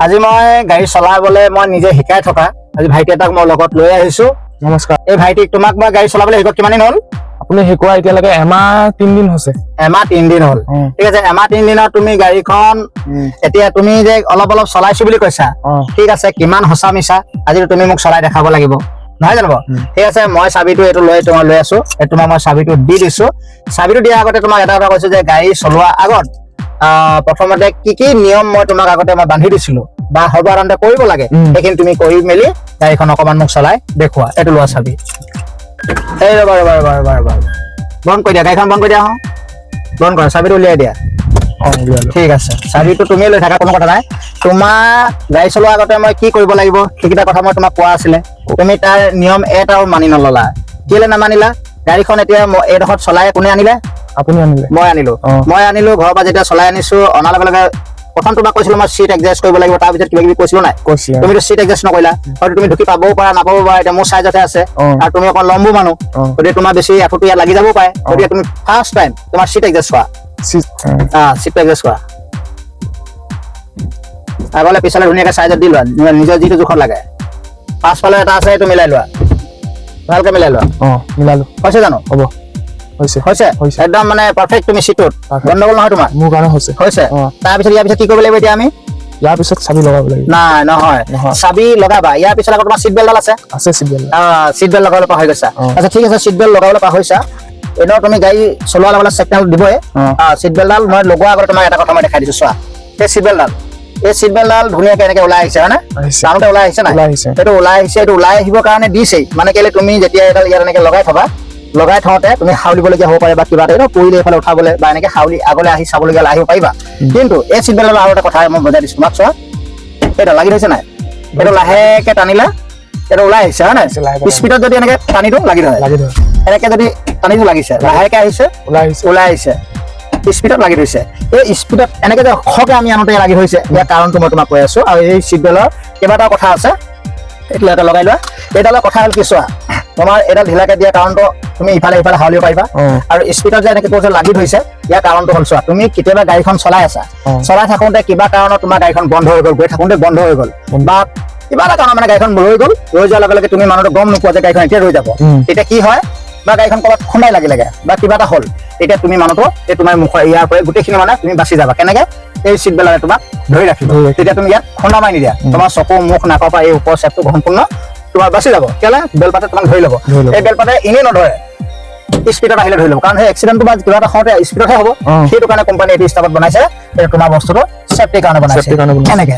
আজি মই গাড়ী চলাবলৈ মই নিজে শিকাই থকা আজি ভাইটি এটাক মই লগত লৈ আহিছো। নমস্কাৰ। এই ভাইটিক তোমাক মই গাড়ী চলাবলৈ শিকক কিমান দিন হ'ল? আপুনি শিকোৱা এতিয়ালৈকে এমাহ 3 দিন হৈছে। এমাহ 3 দিন হ'ল। ঠিক আছে, এমাহ 3 দিনত তুমি গাড়ীখন এতিয়া তুমি যে অলপ অলপ চলাইছো বুলি কৈছা, ঠিক আছে, কিমান সঁচা মিছা আজি তুমি মোক চলাই দেখাব লাগিব, নহয় জানো? ঠিক আছে, মই চাবিটো এইটো লৈ আছো, তোমাক মই চাবিটো দি দিছো। চাবিটো দিয়াৰ আগতে তোমাক এটা কথা কৈছো যে গাড়ী চলোৱা আগত প্ৰথমতে কি কি নিয়ম মই তোমাক আগতে মই বান্ধি দিছিলো বা সৰ্বসাধাৰণতে কৰিব লাগে সেইখিনি তুমি কৰি মেলি গাড়ীখন অকমান মোক চলাই দেখুৱা। এইটো লোৱা চাবি। এই ৰবা বন্ধ কৰি দিয়া, গাড়ীখন বন্ধ কৰি দিয়া। বন্ধ কৰা, চাবিটো উলিয়াই দিয়া। ঠিক আছে, চাবিটো তুমি লৈ থাকা, কোনো কথা নাই। তোমাৰ গাড়ী চলোৱাৰ আগতে মই কি কৰিব লাগিব সেইকেইটা কথা মই তোমাক কোৱা আছিলে, তুমি তাৰ নিয়ম এটাও মানি নললা। কেলে নামানিলা? গাড়ীখন এতিয়া এইডোখৰত চলাই কোনে আনিলে? আপুনি আনিলে। মই আনিলো ঘৰৰ পৰা যেতিয়া চলাই আনিছো, অনাৰ লগে লগে প্ৰথম তোমাক কৈছিলো মই চিট এডজাষ্ট কৰিব লাগিব, তাৰ পিছত কিবা কিবি কৈছিলো নাই? তুমিতো চিট এডজাষ্ট নকৰিলা, হয়তো তুমি ঢুকি পাবও পাৰা নাপাব পাৰা, এতিয়া মোৰ চাইজতে আছে আৰু তুমি অকণ লম্বু মানুহ, গতিকে তোমাৰ বেছি আঁঠুটো ইয়াত লাগি যাবও পাৰে, গতিকে তুমি ফাৰ্ষ্ট টাইম তোমাৰ চিট এডজাষ্ট কৰা। চিট এডজাষ্ট কৰা, আগলে পিছলে ধুনীয়াকে চাইজত দি লোৱা, নিজৰ যিটো জোখত লাগে। পাছফালে এটা আছে, এইটো মিলাই লোৱা, ভালকে মিলাই লোৱা। মিলালো। হৈছে জানো? হ'ব, হৈছে একদম মানে পাৰফেক্ট। তুমি চিটত গণ্ডগোল নহয় তোমাৰ? মোৰ কাৰণে হৈছে। তাৰপিছত ইয়াৰ পিছত কি কৰিব লাগিব এতিয়া আমি? ইয়াৰ পিছত চাবি লগাব লাগিব। নাই, নহয়, চাবি লগাবা। ইয়াৰ পিছত আকৌ তোমাৰ চিট বেল্টডাল আছে। চিট বেল্ট লগাবলৈ পাহৰি গৈছা। আচ্ছা ঠিক আছে, চিট বেল্ট লগাবলৈ পাহৰিছা। এনেও তুমি গাড়ী চলোৱাৰ লগে লগে চিগনেল দিবই। চিট বেল্টডাল মই লগোৱাৰ আগতে তোমাক এটা কথা মই দেখাই দিছো, চোৱা। এই চিট বেল্টডাল ধুনীয়াকে এনেকে ওলাই আহিছে, হয় নে? টাউনতে ওলাই আহিছে নাই? এইটো ওলাই আহিছে, এইটো ওলাই আহিবৰ কাৰণে দিছেই। মানে কেলে তুমি যেতিয়া এডাল ইয়াত এনেকে লগাই থওঁতে তুমি হাউলিবলগীয়া হ'ব পাৰে বা কিবা এটা পৰিলে এইফালে উঠাবলৈ বা এনেকে হাউলি আগলৈ আহি চাবলগীয়া আহিব পাৰিবা। কিন্তু এই চিট বেল্টৰ আৰু এটা কথা মই বুজাই দিছো তোমাক, চোৱা। এইটো লাগি ধৰিছে নাই? এইটো লাহেকে টানিলে এইটো ওলাই আহিছে, হয় নাই? স্পীডত যদি এনেকে টানি দিওঁ লাগি ধৰে, এনেকে যদি টানি দিওঁ লাগিছে, লাহেকে আহিছে ওলাই আহিছে, স্পীডত লাগি ধৰিছে। এই স্পীডত এনেকে যে খকে আমি আনোতে লাগি ধৰিছে, ইয়াৰ কাৰণটো মই তোমাক কৈ আছো। আৰু এই চিট বেল্টৰ কেইবাটাও কথা আছে, এইটো এটা লগাই লোৱা। এইডালৰ কথা হ'ল কি, চোৱা, তোমাৰ এইডাল ঢিলাকে দিয়া কাৰণটো তুমি ইফালে হাউলিব পাৰিবা। আৰু স্পীডত যে এনেকে কৈছে লাগি ধৰিছে, ইয়াৰ কাৰণটো হ'ল, চোৱা, তুমি কেতিয়াবা গাড়ীখন চলাই আছা, চলাই থাকোঁতে কিবা কাৰণত তোমাৰ গাড়ীখন বন্ধ হৈ গ'ল, গৈ থাকোঁতে বন্ধ হৈ গ'ল, বা কিবা এটা কাৰণত মানে গাড়ীখন ৰৈ গ'ল, ৰৈ যোৱাৰ লগে লগে তুমি মানুহটো গম নোপোৱা যে গাড়ীখন এতিয়া ৰৈ যাব। তেতিয়া কি হয়, বা গাড়ীখন ক'ৰবাত খুন্দাই লাগিলেগে বা কিবা এটা হ'ল, তেতিয়া তুমি মানুহটো এই তোমাৰ মুখৰ ইয়াৰ পৰা গোটেইখিনি মানে তুমি বাচি যাবা। কেনেকে? এই চিট বেল্টে তোমাক ধৰি ৰাখিব। তেতিয়া তুমি ইয়াত খুন্দা মাৰি নিদিয়া, তোমাৰ চকু মুখ নাকৰ পৰা এই ওপৰ চেপটো সম্পূৰ্ণ তোমাৰ বাচি যাব। কেলে? বেলপাতে তোমাক ধৰি ল'ব। এই বেলপাতে এনেই নধৰে, স্পীডত আহিলে ধৰি ল'ব, কাৰণ সেই এক্সিডেণ্টটো বা কিবা এটা হওঁতে স্পীডতহে হ'ব। সেইটো কাৰণে কোম্পানী এইটো ষ্টাফত বনাইছে, তোমাৰ বস্তুটো চেফটিৰ কাৰণে বনাইছে। এনেকে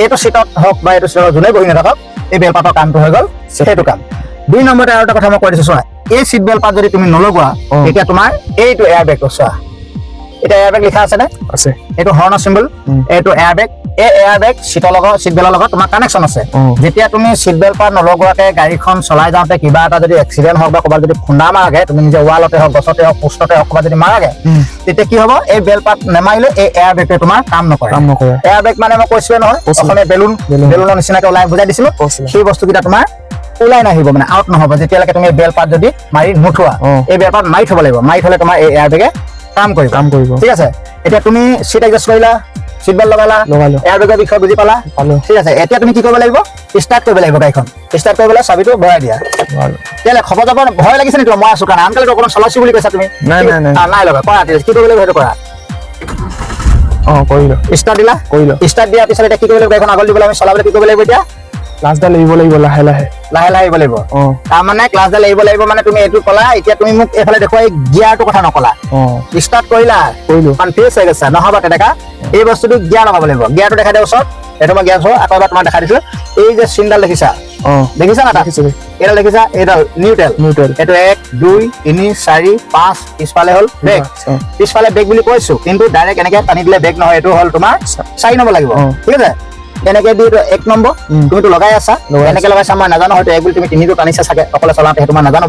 এইটো চিটত হওক বা এইটো চিটত যোনে বহি নাথাকক, এই বেলপাতৰ কামটো হৈ গ'ল সেইটো কাম। 2 নম্বৰতে আৰু এটা কথা মই কৈ দিছো, চোৱা, এই চিট বেল্ট পাত যদি তুমি নলগোৱা, তেতিয়া তোমাৰ এইটো এয়াৰ বেগটো, চোৱা, এতিয়া এয়াৰ বেগ লিখা আছে নে? আছে। এইটো হৰ্ণৰ চিম্বল, এইটো এয়াৰ বেগ। এই এয়াৰ বেগ চিট বেল্টৰ লগত তোমাৰ কানেকশ্যন আছে। যেতিয়া তুমি চিট বেল্ট পাত নলগোৱাকে গাড়ীখন চলাই যাওঁতে কিবা এটা যদি এক্সিডেণ্ট হওক বা ক'ৰবাত যদি খুন্দা মাৰাগে, তুমি নিজে ৱালতে হওক, গছতে হওক, পোষ্টতে হওক, ক'ৰবাত যদি মাৰাগে, তেতিয়া কি হ'ব, এই বেল্ট পাত নেমাৰিলে এই এয়াৰ বেগটোৱে তোমাৰ কাম নকৰে। এয়াৰ বেগ মানে মই কৈছোৱে নহয়, অসমীয়া বেলুনৰ নিচিনাকে ওলাই বুজাই দিছিলো। সেই বস্তুকেইটা তোমাৰ ওলাই নাহিব, মানে আউট নহ'ব যেতিয়ালৈকে তুমি বেল্ট পাত যদি মাৰি নোথোৱা। এই বেল্ট পাত মাৰি থ'ব লাগিব, মাৰি থ'লে তোমাৰ এই এয়াৰ বেগে কাম কৰিব। ঠিক আছে, এতিয়া তুমি চিট এডজাষ্ট কৰিলা, চিট বেল্ট লগালা, এয়াৰ বেগৰ বিষয়ে বুজি পালা। ঠিক আছে, এতিয়া তুমি কি কৰিব লাগিব? ষ্টাৰ্ট কৰিব লাগিব গাড়ীখন। ষ্টাৰ্ট কৰিবলৈ চাবিটো ভৰাই দিয়া। কেলে খবৰ যাব ভয় লাগিছে নেকি? মই আছো কাৰণে, আনকালে অকণমান চলাইছো বুলি কৈছা তুমি। নাই লগা, কৰা। কি কৰিব লাগিব সেইটো কৰা। ষ্টাৰ্ট দিলা, ষ্টাৰ্ট দিয়াৰ পিছত এতিয়া কি কৰিব লাগিব? গাড়ীখন আগলৈ দিবলৈ আমি চলাবলৈ কি কৰিব লাগিব? এতিয়া ক্লাছডাল এৰিব লাগিব, লাহে লাহে এৰিব লাগিব। তাৰমানে ক্লাছডাল এৰিব লাগিব মানে তুমি এইটো ক'লা, এতিয়া তুমি মোক এইফালে দেখুৱাই গিয়াৰটোৰ কথা নকলা। ষ্টাৰ্ট কৰিলা, কনফিউজ হৈ গৈছা, নহ'ব তেনেকা। এই বস্তুটো গিয়াৰ লগাব লাগিব। গিয়াৰটো দেখাই দিয়া ওচৰত, এইটো মই গিয়াৰ আকৌ এবাৰ তোমাক দেখাই দিছো। এই যে চিনডাল দেখিছা না? এইডাল দেখিছা? এইডাল নিউট্ৰেল। এইটো 1 2 3 4 5 পিছফালে হ'ল ব্ৰেক। পিছফালে ব্ৰেক বুলি কৈছো, কিন্তু ডাইৰেক্ট এনেকে টানি দিলে ব্ৰেক নহয়, এইটো হ'ল তোমাৰ 4 নম্বৰ লাগিব। ঠিক আছে, এনেকে দি 1 নম্বৰ তুমিতো লগাই আছা, এনেকে লগাইছা মই নাজানো, হয়তো 1 বুলি তুমি 3টো টানিছা চাগে, অকলে চলাওঁতে সেইটো মই নাজানো।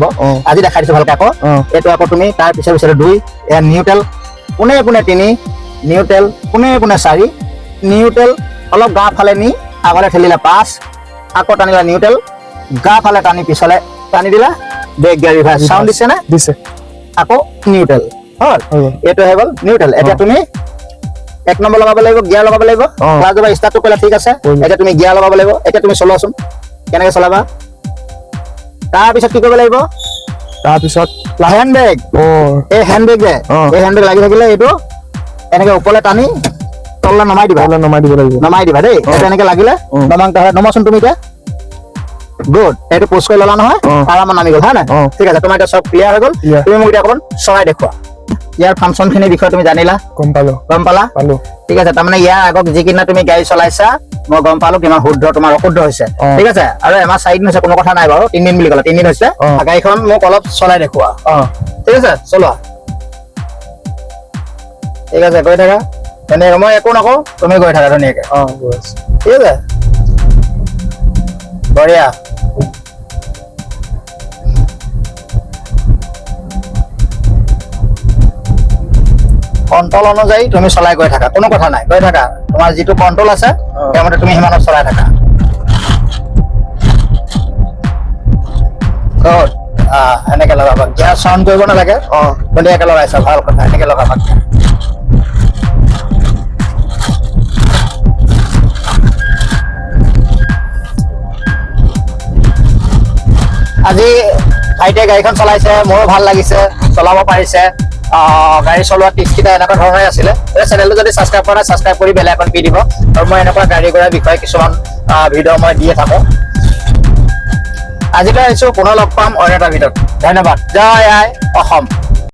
আজি দেখাই দিছো ভালকে। আকৌ এইটো আকৌ তুমি তাৰ পিছে 2 নিউট্ৰেল, পোনে 3 নিউট্ৰেল, পোনে 4 নিউট্ৰেল, অলপ গা ফালে নি আগলে ঠেলিলা 5, আকৌ টানিলা নিউট্ৰেল, গা ফালে টানি পিছলে টানি দিলা, ব্ৰেক গিয়াৰ ৰিভাৰ্স। চাউণ্ড দিছে নে? দিছে। আকৌ নিউট্ৰেল হ'ল, এইটো হৈ গ'ল নিউট্ৰেল। এতিয়া তুমি 1 নম্বৰ লগাব লাগিব, গিয়াৰ লগাব লাগিব। ক্লাছ দবাই ষ্টাৰ্টটো কৰিলা, ঠিক আছে। এতিয়া তুমি গিয়াৰ লগাব লাগিব। এতিয়া তুমি চলোৱাচোন, কেনেকৈ চলাবা। তাৰপিছত কি কৰিব লাগিব, তাৰপিছত হেণ্ড ব্ৰেক। এই হেণ্ড ব্ৰেক যে, এই হেণ্ড ব্ৰেক লাগি থাকিলে এইটো এনেকে ওপৰলৈ টানি তললৈ নমাই দিবা, নমাই দিব লাগিব, নমাই দিবা দেই। এইটো এনেকে লাগিলে নমাচোন তুমি এতিয়া। গুড, এইটো পোষ্ট কৰি ল'লা নহয়, আৰামত নামি গ'ল, হয় নাই? ঠিক আছে, তোমাৰ এতিয়া চব ক্লিয়াৰ হৈ গ'ল। তুমি মোক এতিয়া অকণমান চলাই দেখুওৱা। ইয়াৰ ফাংচনখিনিৰ বিষয়ে তুমি জানিলা, গম পালো, গম পালা? ঠিক আছে, তাৰমানে ইয়াৰ আগত যিদিনা তুমি গাড়ী চলাইছা মই গম পালো কিমান শুদ্ধ তোমাৰ অশুদ্ধ হৈছে। ঠিক আছে, আৰু এমাহ 4 দিন হৈছে, কোনো কথা নাই বাৰু। 3 দিন বুলি ক'লা, 3 দিন হৈছে। গাড়ীখন মোক অলপ চলাই দেখুওৱা। ঠিক আছে, চলোৱা। ঠিক আছে, গৈ থাকা ধুনীয়াকৈ, মই একো নকওঁ, তুমি গৈ থাকা ধুনীয়াকৈ। ঠিক আছে, বঢ়িয়া। কণ্ট্ৰল অনুযায়ী তুমি চলাই গৈ থাকা, কোনো কথা নাই, গৈ থাকা। তোমাৰ যিটো কণ্ট্ৰল আছে সেইমতে তুমি সিমানত চলাই থাকা। এনেকে লগাবা, গিয়াৰ চাউণ্ড কৰিব নালাগে। ধুনীয়াকে লগাইছা, ভাল কথা, এনেকে লগাবা। আজি ভাইটিয়ে গাড়ীখন চলাইছে, মোৰো ভাল লাগিছে, চলাব পাৰিছে। গাড়ী চলোৱা টিপছকেইটা এনেকুৱা ধৰণৰে আছিলে। চেনেলটো যদি ছাবস্ক্ৰাইব কৰা নাই, ছাবস্ক্ৰাইব কৰি বেল আইকন দি দিব। আৰু মই এনেকুৱা গাড়ী ঘোঁৰাৰ বিষয়ে কিছুমান ভিডিঅ' মই দিয়ে থাকোঁ। আজিলৈ আহিছোঁ, পুনৰ লগ পাম অন্য এটা ভিডিঅ'ত। ধন্যবাদ। জয় আই অসম।